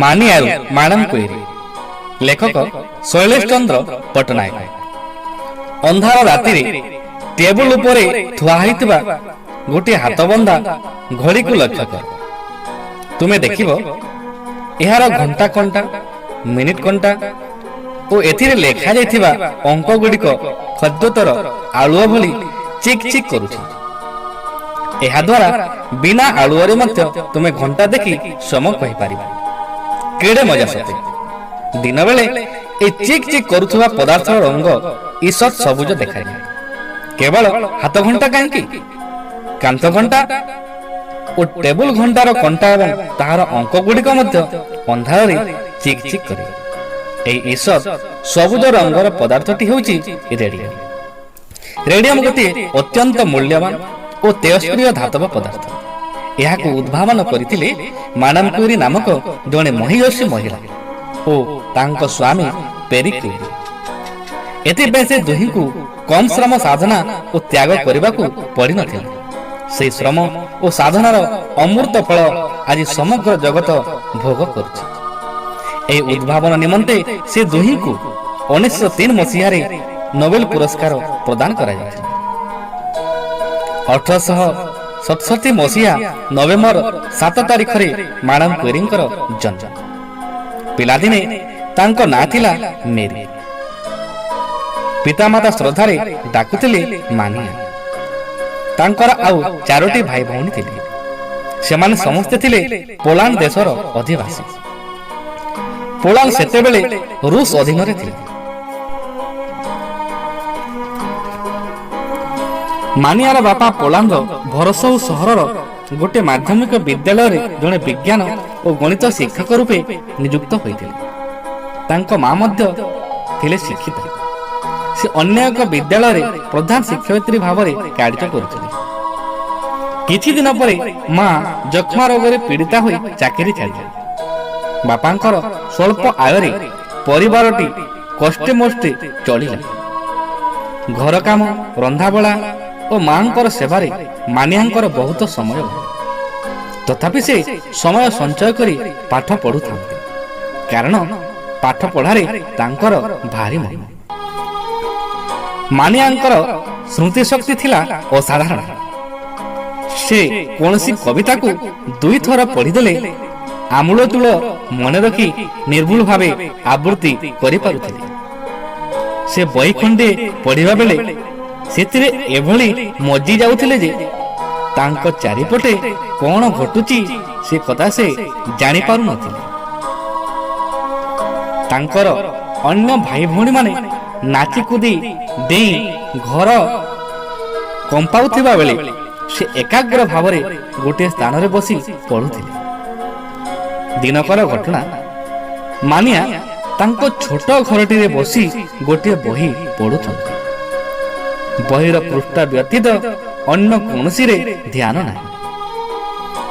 ମାନିଆରୁ madam query. ଲେଖକ ଶୈଳେଶ ଚନ୍ଦ୍ର ପଟ୍ଟନାୟକ। ଅନ୍ଧାର ରାତିରେ ଟେବୁଲ ଉପରେ ଥୁଆ ହୋଇଥିବା ଗୋଟିଏ ହାତବନ୍ଧା ଘଡ଼ିକୁ ଲକ୍ଷ୍ୟ କର। ତୁମେ ଦେଖିବ ଏହାର ଘଣ୍ଟା କଣ୍ଟା, ମିନିଟ କଣ୍ଟା ଓ ଏଥିରେ ଲେଖାଯାଇଥିବା ଅଙ୍କ ଗୁଡ଼ିକ ଖଦ୍ୟୋତର ଆଳୁଅ ଭଳି ଚିକ୍ ଚିକ୍ କରୁଛି। ଏହାଦ୍ୱାରା ବିନା ଆଳୁଅରେ ମଧ୍ୟ ତୁମେ ଘଣ୍ଟା ଦେଖି ସମୟ କହିପାରିବ। କେଡ଼େ ମଜା ସତେ! ଦିନ ବେଳେ ଏହି ଚିକ୍ ଚିକ୍ କରୁଥିବା ପଦାର୍ଥର ରଙ୍ଗ ଈଷତ୍ ସବୁଜ ଦେଖାଯାଏ। କେବଳ ହାତ ଘଣ୍ଟା କାହିଁକି, କାନ୍ଥ ଘଣ୍ଟା ଓ ଟେବୁଲ ଘଣ୍ଟାର କଣ୍ଟା ଏବଂ ତାହାର ଅଙ୍କ ଗୁଡ଼ିକ ମଧ୍ୟ ଅନ୍ଧାରରେ ଚିକ୍ ଚିକ୍ କରେ। ଏହି ଈଷତ୍ ସବୁଜ ରଙ୍ଗର ପଦାର୍ଥଟି ହେଉଛି ରେଡ଼ିୟମ୍। ରେଡ଼ିୟମ୍ ଗୋଟିଏ ଅତ୍ୟନ୍ତ ମୂଲ୍ୟବାନ ଓ ତେଜସ୍କ୍ରିୟ ଧାତବ ପଦାର୍ଥ। ଏହାକୁ ଉଦ୍ଭାବନ କରିଥିଲେ ମ୍ୟାଡାମ କ୍ୟୁରୀ ନାମକ ଜଣେ ମହିୟସୀ ମହିଳା ଓ ତାଙ୍କ ସ୍ୱାମୀ ପେରି କ୍ୟୁରୀ। ଏଥିପାଇଁ ସେ ଦୁହିଁଙ୍କୁ କମ୍ ଶ୍ରମ ସାଧନା ଓ ତ୍ୟାଗ କରିବାକୁ ପଡ଼ିନଥିଲା। ସେହି ଶ୍ରମ ଓ ସାଧନାର ଅମୃତ ଫଳ ଆଜି ସମଗ୍ର ଜଗତ ଭୋଗ କରୁଛି। ଏହି ଉଦ୍ଭାବନ ନିମନ୍ତେ ସେ ଦୁହିଁଙ୍କୁ 1903 ମସିହାରେ ନୋବେଲ ପୁରସ୍କାର ପ୍ରଦାନ କରାଯାଇଥିଲା। 1867 ମସିହା ନଭେମ୍ବର 7 ତାରିଖରେ ମ୍ୟାଡାମ କ୍ୱେରୀଙ୍କର ଜନ୍ମ। ପିଲାଦିନେ ତାଙ୍କ ନାଁ ଥିଲା ମେରୀ। ପିତାମାତା ଶ୍ରଦ୍ଧାରେ ଡାକୁଥିଲେ ମାନିଆ। ତାଙ୍କର ଆଉ 4ଟି ଭାଇ ଭଉଣୀ ଥିଲେ। ସେମାନେ ସମସ୍ତେ ଥିଲେ ପୋଲାଣ୍ଡ ଦେଶର ଅଧିବାସୀ। ପୋଲାଣ୍ଡ ସେତେବେଳେ ରୁଷ ଅଧୀନରେ ଥିଲା। ମାନିଆର ବାପା ପୋଲାଣ୍ଡର ଭରସୋଉ ସହରର ଗୋଟିଏ ମାଧ୍ୟମିକ ବିଦ୍ୟାଳୟରେ ଜଣେ ବିଜ୍ଞାନ ଓ ଗଣିତ ଶିକ୍ଷକ ରୂପେ ନିଯୁକ୍ତ ହୋଇଥିଲେ। ତାଙ୍କ ମା ମଧ୍ୟ ଥିଲେ ଶିକ୍ଷିତା। ସେ ଅନ୍ୟ ଏକ ବିଦ୍ୟାଳୟରେ ପ୍ରଧାନ ଶିକ୍ଷୟିତ୍ରୀ ଭାବରେ କାର୍ଯ୍ୟ କରୁଥିଲେ। କିଛି ଦିନ ପରେ ମା ଯକ୍ଷ୍ମା ରୋଗରେ ପୀଡ଼ିତା ହୋଇ ଚାକିରି ଛାଡ଼ିଲେ। ବାପାଙ୍କର ସ୍ୱଳ୍ପ ଆୟରେ ପରିବାରଟି କଷ୍ଟେମଷ୍ଟେ ଚଳିଲା। ଘର କାମ, ରନ୍ଧାବଳା ଓ ମାଙ୍କର ସେବାରେ ମାନିଆଙ୍କର ବହୁତ ସମୟ। ତଥାପି ସେ ସମୟ ସଞ୍ଚୟ କରି ପାଠ ପଢୁଥାନ୍ତି, କାରଣ ପାଠ ପଢ଼ାରେ ତାଙ୍କର ଭାରି ମନ। ମାନିଆଙ୍କର ସ୍ମୃତିଶକ୍ତି ଥିଲା ଅସାଧାରଣ। ସେ କୌଣସି କବିତାକୁ 2 ଥର ପଢ଼ିଦେଲେ ଆମୂଳଚୂଳ ମନେ ରଖି ନିର୍ଭୁଲ ଭାବେ ଆବୃତ୍ତି କରିପାରୁଥିଲେ। ସେ ବହି ଖଣ୍ଡେ ପଢ଼ିବା ବେଳେ ସେଥିରେ ଏଭଳି ମଜି ଯାଉଥିଲେ ଯେ ତାଙ୍କ ଚାରିପଟେ କଣ ଘଟୁଛି ସେ କଥା ସେ ଜାଣିପାରୁନଥିଲେ। ତାଙ୍କର ଅନ୍ୟ ଭାଇ ଭଉଣୀମାନେ ନାଚିକୁଦି ଡେଇଁ ଘର କମ୍ପାଉଥିବା ବେଳେ ସେ ଏକାଗ୍ର ଭାବରେ ଗୋଟିଏ ସ୍ଥାନରେ ବସି ପଢୁଥିଲେ। ଦିନକର ଘଟଣା, ମାନିଆ ତାଙ୍କ ଛୋଟ ଘରଟିରେ ବସି ଗୋଟିଏ ବହି ପଢୁଛନ୍ତି। ବହିର ପୃଷ୍ଠା ବ୍ୟତୀତ ଅନ୍ୟ କୌଣସିରେ ଧ୍ୟାନ ନାହିଁ।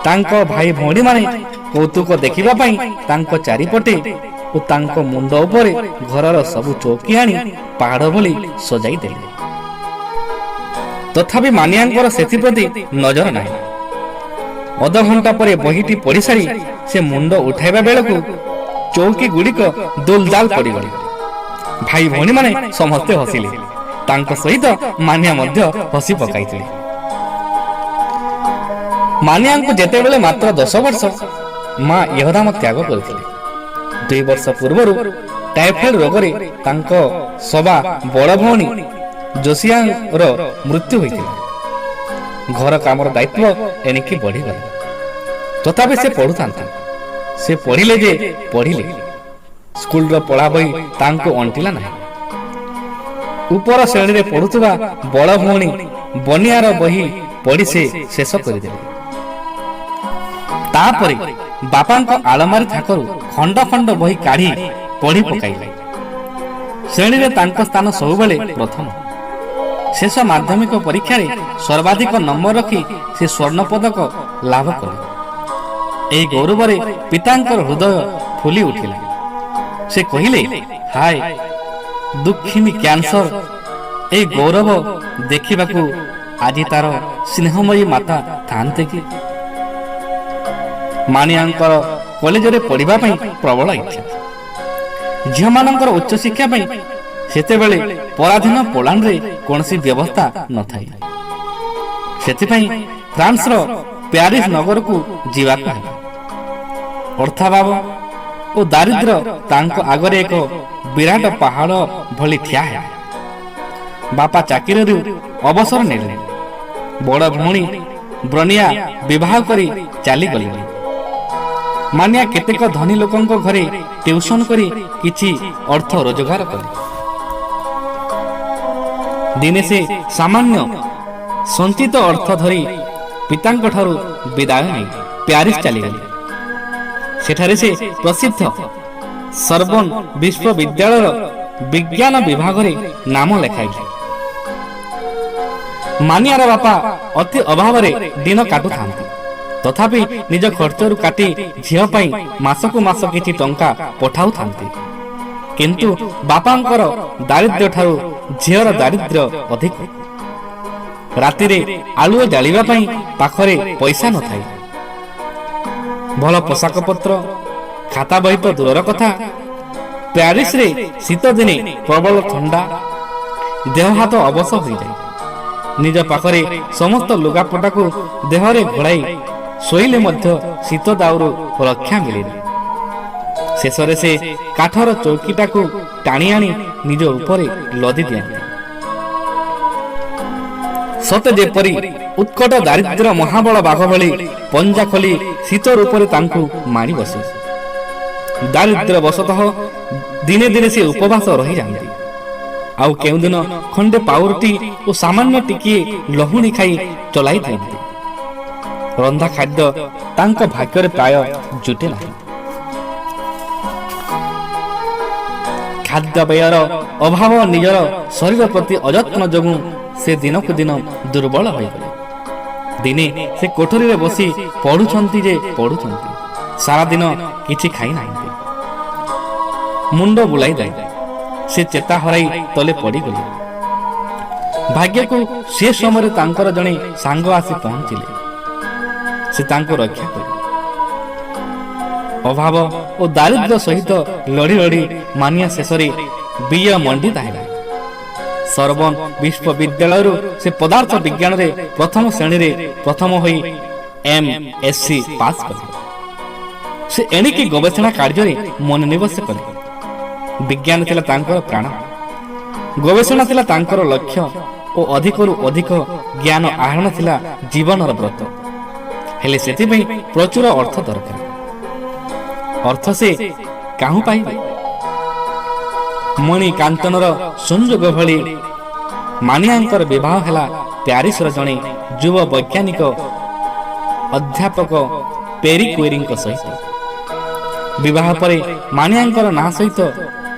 ତାଙ୍କ ଭାଇ ଭଉଣୀମାନେ କୌତୁକ ଦେଖିବା ପାଇଁ ତାଙ୍କ ଚାରିପଟେ ଓ ତାଙ୍କ ମୁଣ୍ଡ ଉପରେ ଘରର ସବୁ ଚୌକି ଆଣି ପାହାଡ଼ ଭଳି ସଜାଇ ଦେଲେ। ତଥାପି ମାନିଆଙ୍କର ସେଥିପ୍ରତି ନଜର ନାହିଁ। ଅଧଘଣ୍ଟା ପରେ ବହିଟି ପଢ଼ିସାରି ସେ ମୁଣ୍ଡ ଉଠାଇବା ବେଳକୁ ଚୌକି ଗୁଡ଼ିକ ଦୁଲଦାଲ ପଡ଼ିଗଲେ। ଭାଇ ଭଉଣୀମାନେ ସମସ୍ତେ ହସିଲେ। ତାଙ୍କ ସହିତ ମାନିଆ ମଧ୍ୟ ହସି ପକାଇଥିଲେ। ମାନିଆଙ୍କୁ ଯେତେବେଳେ ମାତ୍ର 10 ବର୍ଷ, ମା ଇହଧାମ ତ୍ୟାଗ କରିଥିଲେ। 2 ବର୍ଷ ପୂର୍ବରୁ ଟାଇଫଏଡ୍ ରୋଗରେ ତାଙ୍କ ସବା ବଡ଼ ଭଉଣୀ ଜୋସିଆର ମୃତ୍ୟୁ ହୋଇଥିଲା। ଘର କାମର ଦାୟିତ୍ୱ ଏଣିକି ବଢ଼ିଗଲା। ତଥାପି ସେ ପଢୁଥାନ୍ତି। ସେ ପଢ଼ିଲେ ଯେ ପଢ଼ିଲେ, ସ୍କୁଲର ପଢ଼ା ବହି ତାଙ୍କୁ ଅଣ୍ଟିଲା ନାହିଁ। ଉପର ଶ୍ରେଣୀରେ ପଢୁଥିବା ବଡ଼ ଭଉଣୀ ବନିଆର ବହି ପଢ଼ି ସେ ଶେଷ କରିଦେଲେ। ତାପରେ ବାପାଙ୍କ ଆଲମାରୀ ଥାକରୁ ଖଣ୍ଡ ଖଣ୍ଡ ବହି କାଢ଼ି ପଢ଼ି ପକାଇଲେ। ଶ୍ରେଣୀରେ ତାଙ୍କ ସ୍ଥାନ ସବୁବେଳେ ପ୍ରଥମ। ଶେଷ ମାଧ୍ୟମିକ ପରୀକ୍ଷାରେ ସର୍ବାଧିକ ନମ୍ବର ରଖି ସେ ସ୍ୱର୍ଣ୍ଣ ପଦକ ଲାଭ କଲେ। ଏହି ଗୌରବରେ ପିତାଙ୍କର ହୃଦୟ ଫୁଲି ଉଠିଲା। ସେ କହିଲେ, ହାୟ ଦୁଃଖିନୀ କ୍ୟାନ୍ସର, ଏହି ଗୌରବ ଦେଖିବାକୁ ଆଜି ତାର ସ୍ନେହମୟୀ ମାତା ଥାନ୍ତେ କି? ମାନିଆଙ୍କର କଲେଜରେ ପଢ଼ିବା ପାଇଁ ପ୍ରବଳ ଇଚ୍ଛା। ଝିଅମାନଙ୍କର ଉଚ୍ଚଶିକ୍ଷା ପାଇଁ ସେତେବେଳେ ପରାଧୀନ ପୋଲାଣ୍ଡରେ କୌଣସି ବ୍ୟବସ୍ଥା ନଥାଏ। ସେଥିପାଇଁ ଫ୍ରାନ୍ସର ପ୍ୟାରିସ ନଗରକୁ ଯିବାକୁ ହେଲା। ଅର୍ଥାଭାବ ଓ ଦାରିଦ୍ର୍ୟ ତାଙ୍କ ଆଗରେ ଏକ ବିରାଟ ପାହାଡ଼ ଭଳି ଠିଆ ହେଲା। ବାପା ଚାକିରିରୁ ଅବସର ନେଲେ। ବଡ଼ ଭଉଣୀ ବ୍ରନିଆ ବିବାହ କରି ଚାଲିଗଲେଣି। ମାନିଆ କେତେକ ଧନୀ ଲୋକଙ୍କ ଘରେ ଟ୍ୟୁସନ କରି କିଛି ଅର୍ଥ ରୋଜଗାର କଲେ। ଦିନେ ସେ ସାମାନ୍ୟ ସଞ୍ଚିତ ଅର୍ଥ ଧରି ପିତାଙ୍କଠାରୁ ବିଦାୟ ନେଇ ପ୍ୟାରିସ ଚାଲିଗଲେ। ସେଠାରେ ସେ ପ୍ରସିଦ୍ଧ ସର୍ବନ ବିଶ୍ୱବିଦ୍ୟାଳୟର ବିଜ୍ଞାନ ବିଭାଗରେ ନାମ ଲେଖାଇଲେ। ମାନିଆର ବାପା ଅତି ଅଭାବରେ ଦିନ କାଟୁଥାନ୍ତି। ତଥାପି ନିଜ ଖର୍ଚ୍ଚରୁ କାଟି ଝିଅ ପାଇଁ ମାସକୁ ମାସ କିଛି ଟଙ୍କା ପଠାଉଥାନ୍ତି। କିନ୍ତୁ ବାପାଙ୍କର ଦାରିଦ୍ର୍ୟ ଠାରୁ ଝିଅର ଦାରିଦ୍ର୍ୟ ଅଧିକ। ରାତିରେ ଆଲୁଅ ଜାଳିବା ପାଇଁ ପାଖରେ ପଇସା ନଥାଏ। ଭଲ ପୋଷାକ ପତ୍ର, ଖାତା ବହି ତ ଦୂରର କଥା, ପ୍ୟାରିସରେ ଶୀତ ଦିନେ ପ୍ରବଳ ଥଣ୍ଡା, ଦେହ ହାତ ଅବଶ ହୋଇଯାଏ। ନିଜ ପାଖରେ ସମସ୍ତ ଲୁଗାପଟାକୁ ଦେହରେ ଘୋଡ଼ାଇ ଶୋଇଲେ ମଧ୍ୟ ଶୀତ ଦାଉରୁ ରକ୍ଷା ମିଳିନି। ଶେଷରେ ସେ କାଠର ଚୌକିଟାକୁ ଟାଣି ଆଣି ନିଜ ଉପରେ ଲଦି ଦିଅନ୍ତି। ସତେ ଯେପରି ଉତ୍କଟ ଦାରିଦ୍ର୍ୟ ମହାବଳ ବାଘ ଭଳି ପଞ୍ଜା ଖୋଲି ଶୀତ ରୂପରେ ତାଙ୍କୁ ମାଡ଼ି ବସେ। ଦାରିଦ୍ର୍ୟ ବଶତଃ ଦିନେ ଦିନେ ସେ ଉପବାସ ରହିଯାଆନ୍ତି। ଆଉ କେଉଁଦିନ ଖଣ୍ଡେ ପାଉରୁଟି ଓ ସାମାନ୍ୟ ଟିକିଏ ଲହୁଣୀ ଖାଇ ଚଲାଇ ଦିଅନ୍ତି। ରନ୍ଧା ଖାଦ୍ୟ ତାଙ୍କ ଭାଗ୍ୟରେ ପ୍ରାୟ ଜୁଟେ ନାହିଁ। ଖାଦ୍ୟପେୟର ଅଭାବ ନିଜର ଶରୀର ପ୍ରତି ଅଯତ୍ନ ଯୋଗୁଁ ସେ ଦିନକୁ ଦିନ ଦୁର୍ବଳ ହୋଇଗଲେ। ଦିନେ ସେ କୋଠରୀରେ ବସି ପଢୁଛନ୍ତି ଯେ ପଢୁଛନ୍ତି, ସାରାଦିନ କିଛି ଖାଇନାହାନ୍ତି। ମୁଣ୍ଡ ବୁଲାଇ ଦେଲେ। ସେ ଚେତା ହରାଇ ତଳେ ପଡ଼ିଗଲେ। ଭାଗ୍ୟକୁ ସେ ସମୟରେ ତାଙ୍କର ଜଣେ ସାଙ୍ଗ ଆସି ପହଞ୍ଚିଲେ। ସେ ତାଙ୍କୁ ରକ୍ଷା କଲେ। ଅଭାବ ଓ ଦାରିଦ୍ର୍ୟ ସହିତ ଲଢ଼ି ଲଢ଼ି ମାନିଆ ଶେଷରେ ବିୟ ମଣ୍ଡିତ ହେଲା। ସର୍ବନ ବିଶ୍ୱବିଦ୍ୟାଳୟରୁ ସେ ପଦାର୍ଥ ବିଜ୍ଞାନରେ ପ୍ରଥମ ଶ୍ରେଣୀରେ ପ୍ରଥମ ହୋଇ MSc ପାସ୍ କଲେ। ସେ ଏଣିକି ଗବେଷଣା କାର୍ଯ୍ୟରେ ମନୋନିବେଶ କଲେ। ବିଜ୍ଞାନ ଥିଲା ତାଙ୍କର ପ୍ରାଣ, ଗବେଷଣା ଥିଲା ତାଙ୍କର ଲକ୍ଷ୍ୟ ଓ ଅଧିକରୁ ଅଧିକ ଜ୍ଞାନ ଆହରଣ ଥିଲା ଜୀବନର ବ୍ରତ। ହେଲେ ସେଥିପାଇଁ ପ୍ରଚୁର ଅର୍ଥ ଦରକାର। ଅର୍ଥ ସେ କାହୁଁ ପାଇବେ? ମଣି କାନ୍ତନର ସଂଯୋଗ ଭଳି ମାନିଆଙ୍କର ବିବାହ ହେଲା ପ୍ୟାରିସର ଜଣେ ଯୁବ ବୈଜ୍ଞାନିକ ଅଧ୍ୟାପକ ପେରି କ୍ୟୁରିଙ୍କ ସହିତ। ବିବାହ ପରେ ମାନିଆଙ୍କର ନାଁ ସହିତ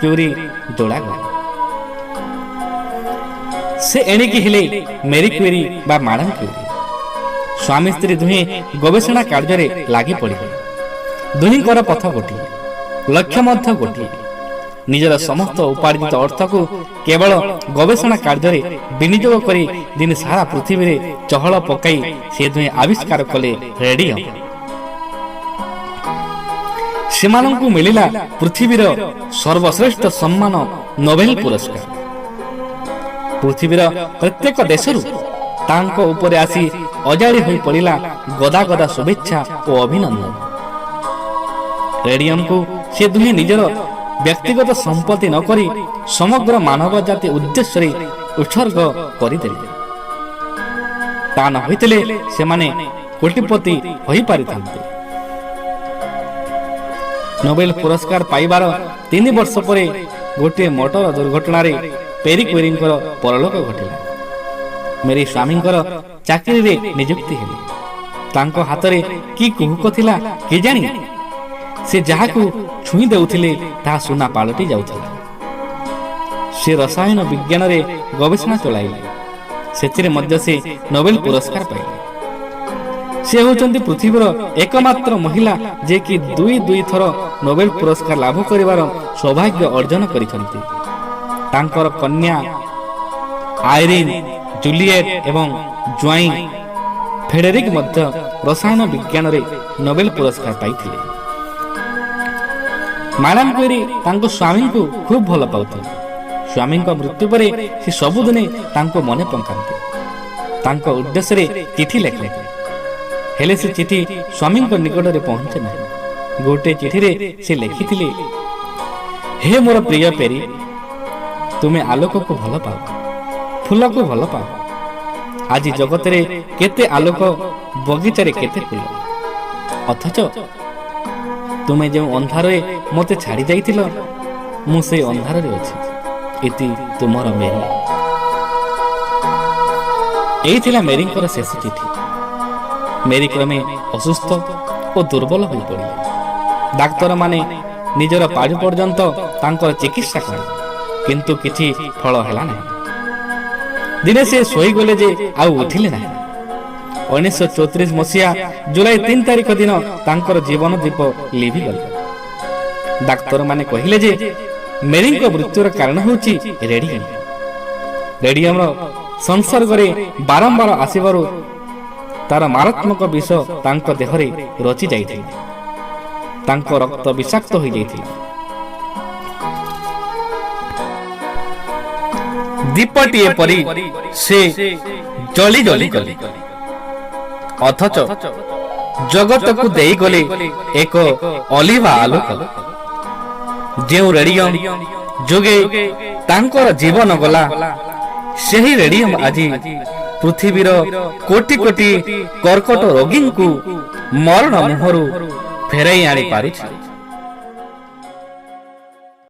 କ୍ୟୁରି ଯୋଡ଼ାଗଲା। ସେ ଏଣିକି ହେଲେ ମେରି କ୍ୟୁରି ବା ମ୍ୟାଡାମ କ୍ୟୁରି। ସ୍ୱାମୀ ସ୍ତ୍ରୀ ଦୁହେଁ ଗବେଷଣା କାର୍ଯ୍ୟରେ ଲାଗି ପଡ଼ିଲେ। ଦୁହିଁଙ୍କର ପଥ ଗୋଟିଏ, ଲକ୍ଷ୍ୟ ମଧ୍ୟ ଗୋଟିଏ। ନିଜର ସମସ୍ତ ଉପାର୍ଜିତ ଅର୍ଥକୁ କେବଳ ଗବେଷଣା କାର୍ଯ୍ୟରେ ବିନିଯୋଗ କରି ଦିନେ ସାରା ପୃଥିବୀରେ ଚହଳ ପକାଇ ସେ ଦୁହେଁ ଆବିଷ୍କାର କଲେ ରେଡିୟମ୍। ସେମାନଙ୍କୁ ମିଳିଲା ପୃଥିବୀର ସର୍ବଶ୍ରେଷ୍ଠ ସମ୍ମାନ ନୋବେଲ ପୁରସ୍କାର। ପୃଥିବୀର ପ୍ରତ୍ୟେକ ଦେଶରୁ ତାଙ୍କ ଉପରେ ଆସି ଅଜାଡ଼ି ହୋଇ ପଡ଼ିଲା ଗଦା ଗଦା ଶୁଭେଚ୍ଛା ଓ ଅଭିନନ୍ଦନ। ରେଡିୟମକୁ ସେ ଦୁହେଁ ନିଜର ବ୍ୟକ୍ତିଗତ ସମ୍ପତ୍ତି ନ କରି ସମଗ୍ର ମାନବ ଜାତି ଉଦ୍ଦେଶ୍ୟରେ ଉତ୍ସର୍ଗ କରିଦେଲେ। ତା ନ ହୋଇଥିଲେ ସେମାନେ କୋଟିପତି ହୋଇପାରିଥାନ୍ତେ। ନୋବେଲ ପୁରସ୍କାର ପାଇବାର 3 ବର୍ଷ ପରେ ଗୋଟିଏ ମୋଟର ଦୁର୍ଘଟଣାରେ ପେରି କ୍ୟୁରିଙ୍କର ପରଲୋକ ଘଟିଲା। ମେରି ସ୍ୱାମୀଙ୍କର ଚାକିରିରେ ନିଯୁକ୍ତି ହେଲେ। ତାଙ୍କ ହାତରେ କି କୁହୁକ ଥିଲା କେଜାଣି, ସେ ଯାହାକୁ ଛୁଇଁ ଦେଉଥିଲେ ତାହା ସୁନା ପାଲଟି ଯାଉଥିଲା। ସେ ରସାୟନ ବିଜ୍ଞାନରେ ଗବେଷଣା ଚଳାଇଲେ। ସେଥିରେ ମଧ୍ୟ ସେ ନୋବେଲ ପୁରସ୍କାର ପାଇଲେ। ସେ ହେଉଛନ୍ତି ପୃଥିବୀର ଏକମାତ୍ର ମହିଳା ଯେ କି 2 ଥର ନୋବେଲ ପୁରସ୍କାର ଲାଭ କରିବାର ସୌଭାଗ୍ୟ ଅର୍ଜନ କରିଛନ୍ତି। ତାଙ୍କର କନ୍ୟା ଆଇରିନ୍, ଜୁଲିଏଟ୍ ଏବଂ ଜ୍ୱାଇଁ ଫେଡେରିକ୍ ମଧ୍ୟ ରସାୟନ ବିଜ୍ଞାନରେ ନୋବେଲ ପୁରସ୍କାର ପାଇଥିଲେ। ମ୍ୟାଡାମ କ୍ୱେରୀ ତାଙ୍କ ସ୍ୱାମୀଙ୍କୁ ଖୁବ୍ ଭଲ ପାଉଥିଲେ। ସ୍ୱାମୀଙ୍କ ମୃତ୍ୟୁ ପରେ ସେ ସବୁଦିନେ ତାଙ୍କୁ ମନେ ପକାନ୍ତି। ତାଙ୍କ ଉଦ୍ଦେଶ୍ୟରେ ଚିଠି ଲେଖିଲେ, ହେଲେ ସେ ଚିଠି ସ୍ୱାମୀଙ୍କ ନିକଟରେ ପହଞ୍ଚେ ନାହିଁ। ଗୋଟିଏ ଚିଠିରେ ସେ ଲେଖିଥିଲେ, ହେ ମୋର ପ୍ରିୟ ପେରି, ତୁମେ ଆଲୋକକୁ ଭଲ ପାଅ, ଫୁଲକୁ ଭଲ ପାଅ। ଆଜି ଜଗତରେ କେତେ ଆଲୋକ, ବଗିଚାରେ କେତେ ଫୁଲ, ଅଥଚ ତୁମେ ଯେଉଁ ଅନ୍ଧାରରେ ମୋତେ ଛାଡ଼ି ଯାଇଥିଲ, ମୁଁ ସେଇ ଅନ୍ଧାରରେ ଅଛି। ଇତି ତୁମର ମେରି। ଏଇ ଥିଲା ମେରିଙ୍କର ଶେଷ ଚିଠି। ମେରି କ୍ରମେ ଅସୁସ୍ଥ ଓ ଦୁର୍ବଳ ହୋଇପଡ଼ିଲେ। ଡାକ୍ତରମାନେ ନିଜର ପାଳି ପର୍ଯ୍ୟନ୍ତ ତାଙ୍କର ଚିକିତ୍ସା କଲେ, କିନ୍ତୁ କିଛି ଫଳ ହେଲା ନାହିଁ। ଦିନେ ସେ ଶୋଇଗଲେ ଯେ ଆଉ ଉଠିଲେ ନାହିଁ। 1934 ମସିହା ଜୁଲାଇ 3 ତାରିଖ ଦିନ ତାଙ୍କର ଜୀବନ ଦୀପ ଲିଭିଗଲା। ଡାକ୍ତରମାନେ କହିଲେ ଯେ ମେରିଙ୍କ ମୃତ୍ୟୁର କାରଣ ହେଉଛି ରେଡିୟମ। ରେଡିୟମର ସଂସର୍ଗରେ ବାରମ୍ବାର ଆସିବାରୁ ତାର ମାରାତ୍ମକ ବିଷ ତାଙ୍କ ଦେହରେ ରଚି ଯାଇଥିଲା। ତାଙ୍କ ରକ୍ତ ବିଷାକ୍ତ ହୋଇଯାଇଥିଲା। ଦୀପଟିଏ ପରି ସେ ଜଳି ଜଳି ଗଲେ, ଅଥଚ ଜଗତକୁ ଦେଇଗଲେ ଏକ ଅଲିଭା ଆଲୋକ। ଯେଉଁ ରେଡିୟମ ଯୋଗେ ତାଙ୍କର ଜୀବନ ଗଲା, ସେହି ରେଡିୟମ ଆଜି ପୃଥିବୀର କୋଟି କୋଟି କର୍କଟ ରୋଗୀଙ୍କୁ ମରଣ ମୁହଁରୁ ଫେରାଇ ଆଣିପାରୁଛି।